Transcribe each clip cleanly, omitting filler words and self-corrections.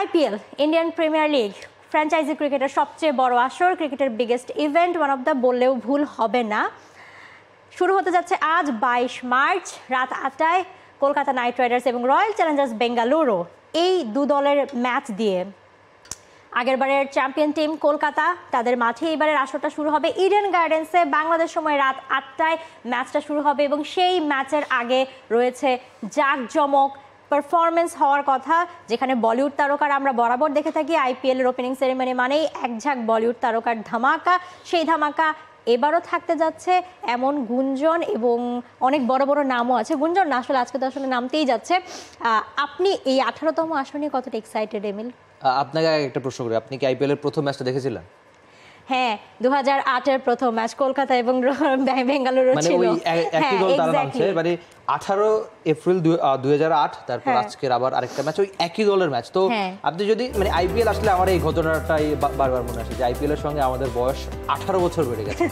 IPL Indian premier league franchise ক্রিকেটের সবচেয়ে বড় আসর, ক্রিকেটের biggest event, one of the বললেও ভুল হবে না। শুরু হতে যাচ্ছে আজ 22 মার্চ রাত 8টায় কলকাতা নাইট রাইডার্স এবং রয়্যাল চ্যালেঞ্জার্স বেঙ্গালুরু এই দু দলের ম্যাচ দিয়ে। আগেরবারের চ্যাম্পিয়ন টিম কলকাতা, তাদের মাঠে এবারের আসরটা শুরু হবে ইডেন গার্ডেন্সে। বাংলাদেশ সময় রাত 8টায় ম্যাচটা শুরু হবে এবং সেই ম্যাচের আগে রয়েছে জাঁকজমক পারফরমেন্স হওয়ার কথা, যেখানে বলিউড তারকার আমরা বরাবর দেখে থাকি আইপিএলের ওপেনিং সেরেমনি মানেই একঝাঁক বলিউড তারকার ধামাকা। সেই ধামাকা এবারও থাকতে যাচ্ছে এমন গুঞ্জন, এবং অনেক বড় বড় নামও আছে। গুঞ্জন না, আসলে আজকে তো আসলে নামতেই যাচ্ছে। আপনি এই 18তম আসর নিয়ে কতটা এক্সাইটেড এমিল? আপনাকে একটা প্রশ্ন করি, আপনি কি আইপিএল এর প্রথম ম্যাচটা দেখেছিলেন? হ্যাঁ, 2008-এর প্রথম ম্যাচ কলকাতা এবং বেঙ্গালুরু ছিল। মানে ওই একই দল তারা নামছে, মানে 18 এপ্রিল 2008, তারপর আজকের আবার আরেকটা ম্যাচ ওই একই দলের ম্যাচ। তো আপনি যদি মানে আইপিএল আসলে আমার এই ঘটনাটাই বারবার মনে আসে যে আইপিএল এর সঙ্গে আমাদের বয়স 18 বছর বেড়ে গেছে।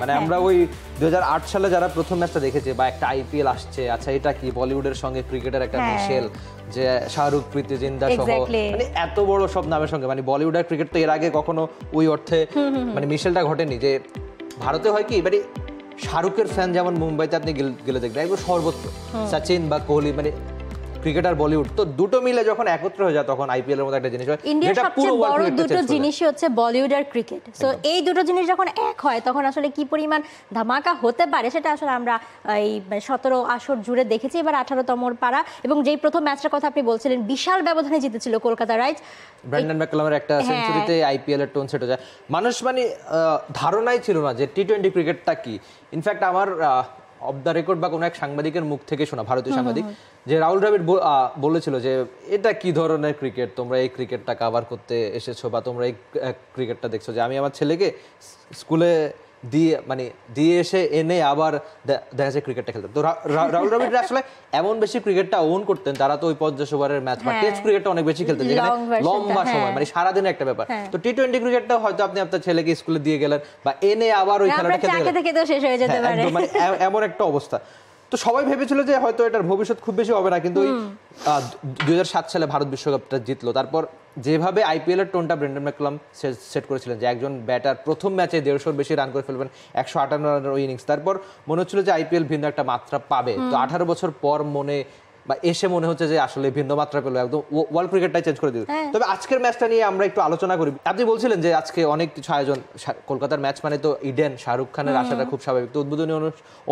মানে আমরা ওই 2008 সালে যারা প্রথম ম্যাচটা দেখেছে বা একটা আইপিএল আসছে, আচ্ছা এটা কি বলিউডের সঙ্গে ক্রিকেটের একটা মিশেল, যে শাহরুখ, প্রীতি জিন্দা সহ মানে এত বড় সব নামের সঙ্গে, মানে বলিউড আর ক্রিকেট তো এর আগে কখনো ওই অর্থে মানে মিশেলটা ঘটেনি। যে ভারতে হয় কি, মানে শাহরুখের ফ্যান যেমন মুম্বাইতে আপনি গেলে দেখবেন একদম সর্বত্র সচিন বা কোহলি, মানে ক্রিকেট আর বলিউড তো দুটো মিলে যখন একত্র হয়ে যায় তখন আইপিএল এর মতো একটা জিনিস হয়। ইন্ডিয়ার সবচেয়ে বড় দুটো জিনিসই হচ্ছে বলিউড আর ক্রিকেট। সো এই দুটো জিনিস যখন এক হয় তখন আসলে কি পরিমাণ ধামাকা হতে পারে সেটা আসলে আমরা এই 17 আসর জুড়ে দেখেছি। এবার 18তমর পারা, এবং যেই প্রথম ম্যাচটার কথা আপনি বলছিলেন বিশাল ব্যবধানে জিতেছিল কলকাতা রাইডস। ব্র্যান্ডন ম্যাককালামের একটা সেঞ্চুরিতে আইপিএল এর টোন সেট হয়ে যায়। মানুষ মানে ধারণাই ছিল না যে টি-20 ক্রিকেটটা কি। ইনফ্যাক্ট আমার অফ দ্য রেকর্ড বা কোনো এক সাংবাদিকের মুখ থেকে শোনা, ভারতীয় সাংবাদিক, যে রাহুল দ্রাবিড় বলেছিল যে এটা কি ধরনের ক্রিকেট, তোমরা এই ক্রিকেটটা কাভার করতে এসেছো বা তোমরা এই ক্রিকেটটা দেখছো, যে আমি আমার ছেলেকে স্কুলে দিয়ে এসে এনে আবার দেখা যায় ক্রিকেটটা খেলতেন। তো রাহুল দ্রাবিড় আসলে এমন বেশি ক্রিকেটটা ওন করতেন, তারা তো ওই 50 ওভারের ম্যাচ বা টেস্ট ক্রিকেটটা অনেক বেশি খেলতেন, যেখানে লম্বা সময় মানে সারাদিনের একটা ব্যাপার। তো টি-20 ক্রিকেটটা হয়তো আপনি আপনার ছেলেকে স্কুলে দিয়ে গেলেন বা এনে আবার ওই খেলাটা খেলতে গেলেন, মানে এমন একটা অবস্থা। তো সবাই ভেবেছিল যে হয়তো এটার ভবিষ্যৎ খুব বেশি হবে না, কিন্তু ওই 2007 সালে ভারত বিশ্বকাপটা জিতলো। তারপর যেভাবে আইপিএল এর টোনটা ব্রেন্ডন ম্যাককালাম সেট করেছিলেন যে একজন ব্যাটার প্রথম ম্যাচে 150-র বেশি রান করে ফেলবেন, 158 রানের ওই ইনিংস, তারপর মনে হচ্ছিল যে আইপিএল ভিন্ন একটা মাত্রা পাবে। তো 18 বছর পর মনে হচ্ছে যে আসলে ভিন্ন মাত্রা পেলো, একদম ওয়ার্ল্ড ক্রিকেটটাই চেঞ্জ করে দিল। তবে আজকের ম্যাচটা নিয়ে আমরা একটু আলোচনা করি। আপনি বলছিলেন যে আজকে অনেক কিছু আয়োজন, কলকাতার ম্যাচ মানে তো ইডেন, শাহরুখ খানের আসাটা খুব স্বাভাবিক। তো উদ্বোধনী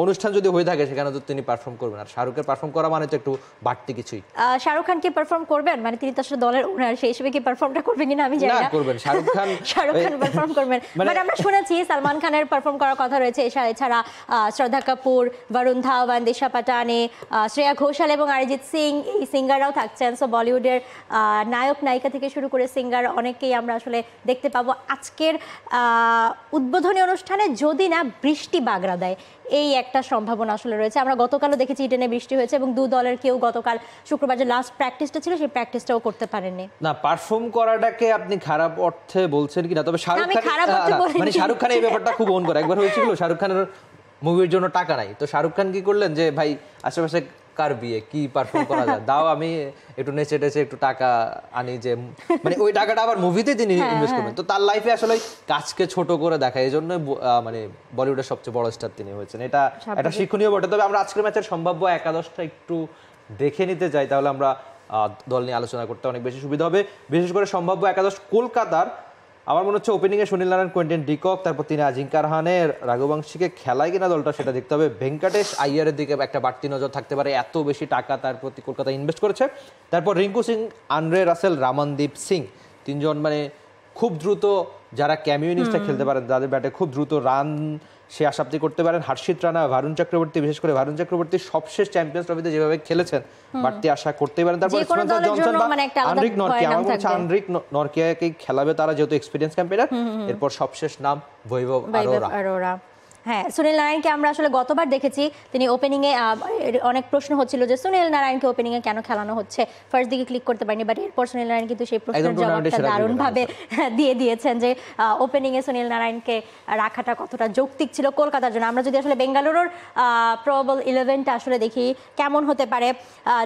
অনুষ্ঠান যদি হয়ে থাকে সেখানে তো তিনি পারফর্ম করবেন, আর শাহরুখের পারফর্ম করা মানে তো একটু বাড়তি কিছুই। শাহরুখ খান কি পারফর্ম করবেন, মানে তিনি তো আসলে দলের ওনার, সেই হিসেবে কি পারফর্মটা করবেন কিনা আমি জানি না। করবেন, শাহরুখ খান পারফর্ম করবেন, মানে আমরা শুনেছি সালমান খানের পারফর্ম করার কথা রয়েছে। এছাড়া শ্রদ্ধা কাপুর, বরুণ ধাওয়ান, দিশা পাটানি, শ্রেয়া ঘোষাল এবং অরিজিৎ সিং, এই সিঙ্গাররাও থাকছেন। সো বলিউডের নায়ক নায়িকা থেকে শুরু করে সিঙ্গার অনেকেই আমরা আসলে দেখতে পাবো আজকের উদ্বোধনী অনুষ্ঠানে, যদি না বৃষ্টি বাগড়া দেয়, এই একটা সম্ভাবনা আসলে রয়েছে। আমরা গতকালও দেখেছি ইডেনে বৃষ্টি হয়েছে এবং দু দলের কেউ গতকাল শুক্রবার যে লাস্ট প্র্যাকটিসটা ছিল সেই প্র্যাকটিসটাও করতে পারেননি। না, পারফর্ম করাটাকে আপনি খারাপ অর্থে বলছেন কিনা, তবে শাহরুখ খান এই ব্যাপারটা খুব ওন করে। একবার হয়েছিল শাহরুখ খানের মুভির জন্য টাকা নাই, তো শাহরুখ খান কি করলেন যে ভাই আশেপাশে কার বিয়ে, কি পারফর্ম করা যায়, দাও আমি একটু নেচে টেচে একটু টাকা আনি, যে মানে ওই টাকাটা আবার মুভিতে তিনি ইনভেস্ট করবেন। তো তার লাইফে আসলে কাজকে ছোট করে দেখা, এই জন্য মানে বলিউডের সবচেয়ে বড় স্টার তিনি হয়েছেন, এটা একটা শিক্ষণীয় বটে। তবে আমরা আজকের ম্যাচের সম্ভাব্য একাদশটা একটু দেখে নিতে যাই, তাহলে আমরা দল নিয়ে আলোচনা করতে অনেক বেশি সুবিধা হবে। বিশেষ করে সম্ভাব্য একাদশ কলকাতার, আমার মনে হচ্ছে ওপেনিংয়ে সুনীল নারায়ণ, কোয়েন্টিন ডিকক, তারপর তিনি আজিঙ্কা রাহানের, রাঘুবংশীকে খেলায় কিনা দলটা সেটা দেখতে হবে। ভেঙ্কটেশ আইয়ারের দিকে একটা বাড়তি নজর থাকতে পারে, এত বেশি টাকা তার প্রতি কলকাতা ইনভেস্ট করেছে। তারপর রিঙ্কু সিং, আন্দ্রে রাসেল, রামনদীপ সিং, তিনজন মানে খুব দ্রুত যারা ক্যামিও ইনিংসটা খেলতে পারেন, যাদের ব্যাটে খুব দ্রুত রান সে আশাপ্তি করতে পারেন। হর্ষিত রানা, ভারুণ চক্রবর্তী, বিশেষ করে ভারুণ চক্রবর্তী সবশেষ চ্যাম্পিয়ন্স ট্রফিতে যেভাবে খেলেছেন বাড়তি আশা করতেই পারেন। তারপর স্পেন্সার জনসন বা আনরিক নরকিয়া, আমার মনে হচ্ছে আনরিক নরকিয়াকে খেলাবে তারা, যেহেতু এক্সপিরিয়েন্স ক্যাম্পেইনার। এরপর সবশেষ নাম বৈভব আরোরা। হ্যাঁ, সুনীল নারায়ণকে আমরা আসলে গতবার দেখেছি তিনি ওপেনিংয়ে অনেক প্রশ্ন হচ্ছিল যে সুনীল নারায়ণকে ওপেনিংয়ে কেন খেলানো হচ্ছে, ফার্স্ট দিকে ক্লিক করতে পারেনি, বাট এরপর সুনীল নারায়ণ কিন্তু সেই প্রশ্নের জবাবটা দারুণভাবে দিয়ে দিয়েছেন যে ওপেনিংয়ে সুনীল নারায়ণকে রাখাটা কতটা যৌক্তিক ছিল কলকাতার জন্য। আমরা যদি আসলে বেঙ্গালুরুর প্রবাবল 11টা আসলে দেখি কেমন হতে পারে,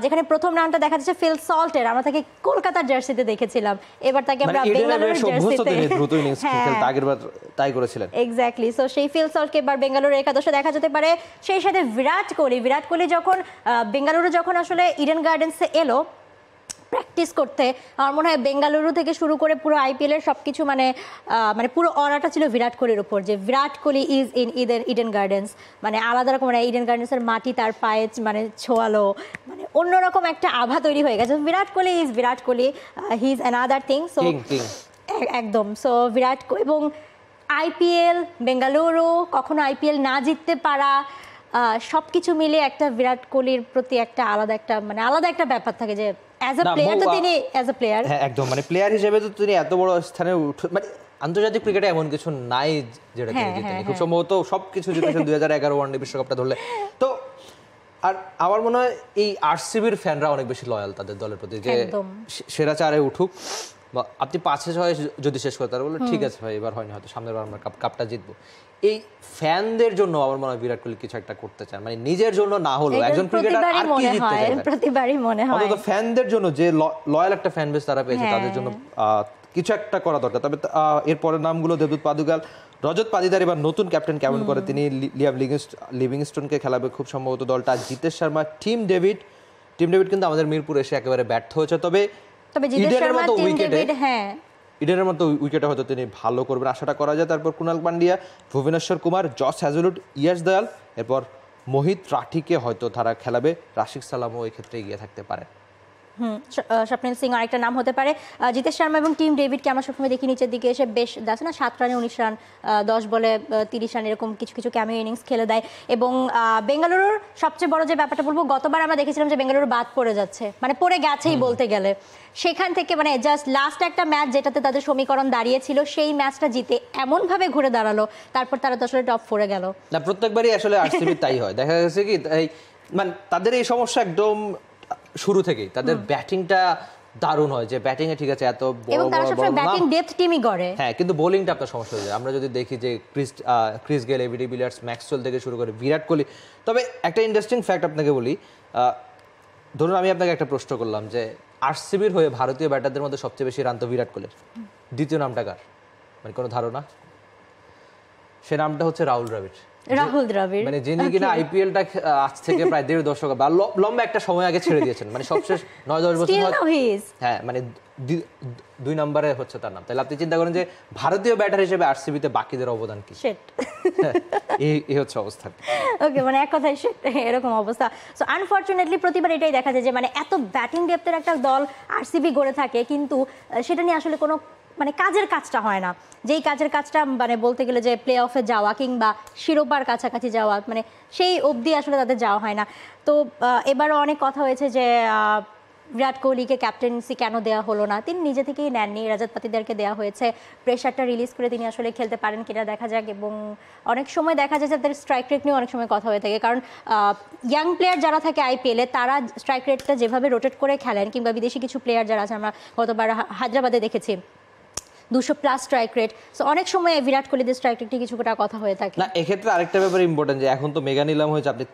যেখানে প্রথম রাউন্ডটা দেখা যাচ্ছে ফিল সল্টের, আমরা তাকে কলকাতার জার্সিতে দেখেছিলাম, এবার তাকে আমরা বেঙ্গালুরুর জার্সিতে তাই করেছিলেন এক্স্যাক্টলি। সো সেই ফিল সল্টকে এবার বেঙ্গালুরু একাদশে দেখা যেতে পারে। সেই সাথে বিরাট কোহলি যখন বেঙ্গালুরু যখন আসলে ইডেন গার্ডেন্সে এলো প্র্যাকটিস করতে, আমার মনে হয় বেঙ্গালুরু থেকে শুরু করে পুরো আইপিএল এর সবকিছু মানে পুরো অরাটা ছিল বিরাট কোহলির উপর, যে Virat Kohli is in Eden Gardens, মানে আলাদা রকম, মানে ইডেন গার্ডেন্সের মাটি তার পায়ে মানে ছোঁয়ালো, মানে অন্যরকম একটা আভা তৈরি হয়ে গেছে। Virat Kohli is Virat Kohli, he is another thing. So একদম, সো বিরাট এবং আইপিএল, বেঙ্গালুরু কখনো আইপিএল না জিততে পারা, সবকিছু মিলে একটা বিরাট কোহলির প্রতি একটা আলাদা একটা ব্যাপার থাকে যে অ্যাজ আ প্লেয়ার তো তিনি অ্যাজ আ প্লেয়ার একদম মানে প্লেয়ার হিসেবে তো তিনি এত বড় স্থানে মানে আন্তর্জাতিক ক্রিকেটে এমন কিছু নাই যেটা তিনি জিতেন, খুব সম্ভবত সবকিছু জিতেছেন 2011 ওয়ানডে বিশ্বকাপটা ধরলে। তো আর আমার মনে হয় এই আরসিবির ফ্যানরা অনেক বেশি লয়াল তাদের দলের প্রতি, যে সেরা চারে উঠুক, আপনি 5-6 যদি শেষ করে তারা বললো ঠিক আছে ভাই এবার হয়নি, হয়তো সামনের বার আমরা কাপটা জিতবো। এই ফ্যানদের জন্য আমার মনে হয় বিরাট কোহলি কিছু একটা করতে চান, মানে নিজের জন্য না হলেও একজন ক্রিকেটার আর কি জিততে চায়, প্রতিবারই মনে হয় অন্তত ফ্যানদের জন্য, যে লয়াল একটা ফ্যান বেস তারা পেয়েছে তাদের জন্য কিছু একটা করা দরকার। তবে এরপরের নামগুলো দেবদূত পাদুকাল, রজত পাতিদার এবার নতুন ক্যাপ্টেন কেমন করে, তিনি লিয়াম লিভিংস্টোনকে খেলাবে খুব সম্ভবত দলটা, জিতেশ শর্মা, টিম ডেভিড কিন্তু আমাদের মিরপুর এসে একেবারে ব্যর্থ হয়েছে, তবে ইডেনের মতো উইকেটে হয়তো তিনি ভালো করবেন আশাটা করা যায়। তারপর কুণাল পান্ডিয়া, ভুবনেশ্বর কুমার, জস হ্যাজেলউড, ইয়াশ দয়াল, এরপর মোহিত রাঠিকে হয়তো তারা খেলাবে, রাশিক সালামও এই ক্ষেত্রে এগিয়ে থাকতে পারে। স্বপ্নিল সিং আরেকটা নাম হতে পারে। জিতেশ শর্মা এবং টিম ডেভিডকে আমরা সবসময় দেখি নিচের দিকে এসে বেশ দেখে না 7 রানে 19 রান, 10 বলে 30 রান, এরকম কিছু ক্যামিও ইনিংস খেলে দেয়। এবং বেঙ্গালুরুর সবচেয়ে বড় যে ব্যাপারটা বলবো, গতবার আমরা দেখেছিলাম যে বেঙ্গালুরু বাদ পড়ে যাচ্ছে, মানে পড়ে গেছেই বলতে গেলে, সেখান থেকে মানে জাস্ট লাস্ট একটা ম্যাচ যেটাতে তাদের সমীকরণ দাঁড়িয়েছিল সেই ম্যাচটা জিতে এমনভাবে ঘুরে দাঁড়ালো, তারপর তারা তো আসলে টপ 4-এ গেল না। প্রত্যেকবারই আসলে আরসিবি তাই হয়, দেখা গেছে কি মানে তাদের এই সমস্যা একদম শুরু থেকেই, তাদের ব্যাটিংটা দারুণ হয়, যে ব্যাটিং এ ঠিক আছে এত বড় বড় ব্যাটিং ডেপথ টিমই করে, হ্যাঁ, কিন্তু বোলিংটা আপনার সমস্যা হয়ে যায়। আমরা যদি দেখি যে Chris Gayle, ABD billiards, Maxwell থেকে শুরু করে বিরাট কোহলি। তবে একটা ইন্টারেস্টিং ফ্যাক্ট আপনাকে বলি, ধরুন আমি আপনাকে একটা প্রশ্ন করলাম যে আরসিবির হয়ে ভারতীয় ব্যাটারদের মধ্যে সবচেয়ে বেশি রান তো বিরাট কোহলির, দ্বিতীয় নামটা কার, মানে কোনো ধারণা? সে নামটা হচ্ছে রাহুল দ্রাবিড়, মানে যিনি কিনা আইপিএলটা আজ থেকে প্রায় 1.5 দশক বা লম্বা একটা সময় আগে ছেড়ে দিয়েছেন, মানে সবশেষ 9-10 বছর, হ্যাঁ, মানে 2 নম্বরে হচ্ছে তার নাম। তাহলে আপনি চিন্তা করেন যে ভারতীয় ব্যাটার হিসেবে আরসিবিতে বাকিদের অবদান কি, এই হচ্ছে অবস্থা। ওকে, মানে এক কথায় এরকম অবস্থা। সো আনফরচুনেটলি প্রতিবার এটাই দেখা যায় যে মানে এত ব্যাটিং ডেপথের একটা দল আরসিবি গড়ে থাকে, কিন্তু সেটা নিয়ে আসলে কোনো মানে কাজের কাজটা হয় না, যেই কাজের কাজটা মানে বলতে গেলে যে প্লে অফে যাওয়া কিংবা শিরোপার কাছাকাছি যাওয়া, মানে সেই অবধি আসলে তাদের যাওয়া হয় না। তো এবারও অনেক কথা হয়েছে যে বিরাট কোহলিকে ক্যাপ্টেন্সি কেন দেওয়া হলো না, তিনি নিজে থেকেই নেননি, রজত পাতিদারকে দেওয়া হয়েছে, প্রেশারটা রিলিজ করে তিনি আসলে খেলতে পারেন কিনা দেখা যাক। এবং অনেক সময় দেখা যায় যে তাদের স্ট্রাইক রেট নিয়ে অনেক সময় কথা হয়ে থাকে, কারণ ইয়াং প্লেয়ার যারা থাকে আইপিএলে তারা স্ট্রাইক রেটটা যেভাবে রোটেট করে খেলেন, কিংবা বিদেশি কিছু প্লেয়ার যারা আছে, আমরা গতবার হায়দ্রাবাদে দেখেছি 200+ স্ট্রাইক রেট, সো অনেক সময় বিরাট কোহলিদের স্ট্রাইক রেট নিয়ে কিছুটা কথা হয়ে থাকে। না, এক্ষেত্রে আরেকটা ব্যাপার ইম্পর্টেন্ট, যে এখন তো মেগা নিলাম হয়েছে, আপনি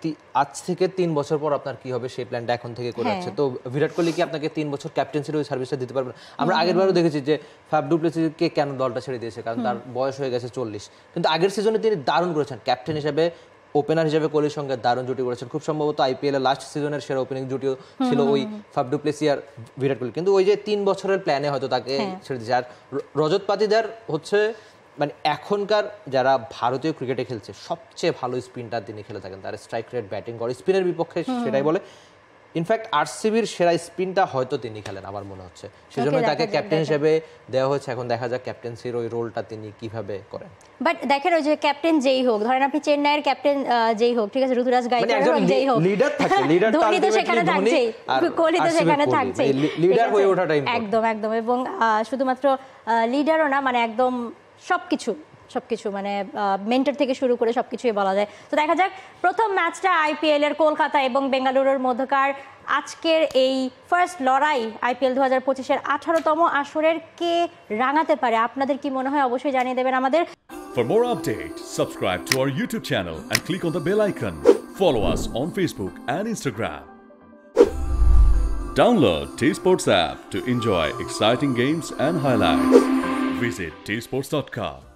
আজ থেকে 3 বছর পর আপনার কি হবে সেই প্ল্যানটা এখন থেকে করে আছে। তো বিরাট কোহলি কি আপনাকে 3 বছর ক্যাপ্টেন্সির ওই সার্ভিসটা দিতে পারবেন? আমরা আগের বারও দেখেছি যে ফাফ ডু প্লেসিসকে কেন দলটা ছেড়ে দিয়েছে, কারণ তার বয়স হয়ে গেছে 40, কিন্তু আগের সিজনে তিনি দারুণ করেছেন ক্যাপ্টেন হিসেবে, ওপেনার হিসেবে কোহলির সঙ্গে দারুণ জুটি করেছেন। খুব সম্ভবত আইপিএল এর লাস্ট সিজনের সেরা ওপেনিং জুটিও ছিল ওই ফাফ ডু প্লেসি আর বিরাট কোহলি, কিন্তু ওই যে 3 বছরের প্ল্যানে হয়তো তাকে ছেড়ে দিয়েছে। আর রজত পাতিদার হচ্ছে মানে এখনকার যারা ভারতীয় ক্রিকেটে খেলছে সবচেয়ে ভালো স্পিনটা তিনি খেলে থাকেন, তার স্ট্রাইক রেট, ব্যাটিং করে স্পিনের বিপক্ষে সেটাই বলে। ইনফ্যাক্ট আরসিবির সেরা স্পিনটা হয়তো তিনি খেলেন আমার মনে হচ্ছে, সেজন্য তাকে ক্যাপ্টেন হিসেবে দেওয়া হয়েছে। এখন দেখা যাক ক্যাপ্টেন্সির ওই রোলটা তিনি কিভাবে করেন। বাট দেখেন ওই যে ক্যাপ্টেন যেই হোক, ধরেন আপনি চেন্নাইয়ের ক্যাপ্টেন যেই হোক, ঠিক আছে, ঋতুরাজ গায়কোয়াড় যেই হোক, লিডার থাকে, লিডার ধোনি তো সেখানে থাকছেই, কোহলি তো সেখানে থাকছেই, লিডার হয়ে ওঠাটা একদম। এবং শুধুমাত্র লিডারও না, মানে একদম সবকিছু সবকিছু, মানে মেন্টর থেকে শুরু করে সবকিছুই বলা যায়। তো দেখা যাক প্রথম ম্যাচটা আইপিএল এর কলকাতা এবং বেঙ্গালুরুর মধ্যকার আজকের এই ফার্স্ট লড়াই আইপিএল 2025-এর 18তম আসরের কে রাঙাতে পারে। আপনাদের কি মনে হয় অবশ্যই জানিয়ে দেবেন আমাদের। For more updates, subscribe to our YouTube channel and click on the bell icon. Follow us on Facebook and Instagram. Download T-Sports app to enjoy exciting games and highlights. Visit tsports.com.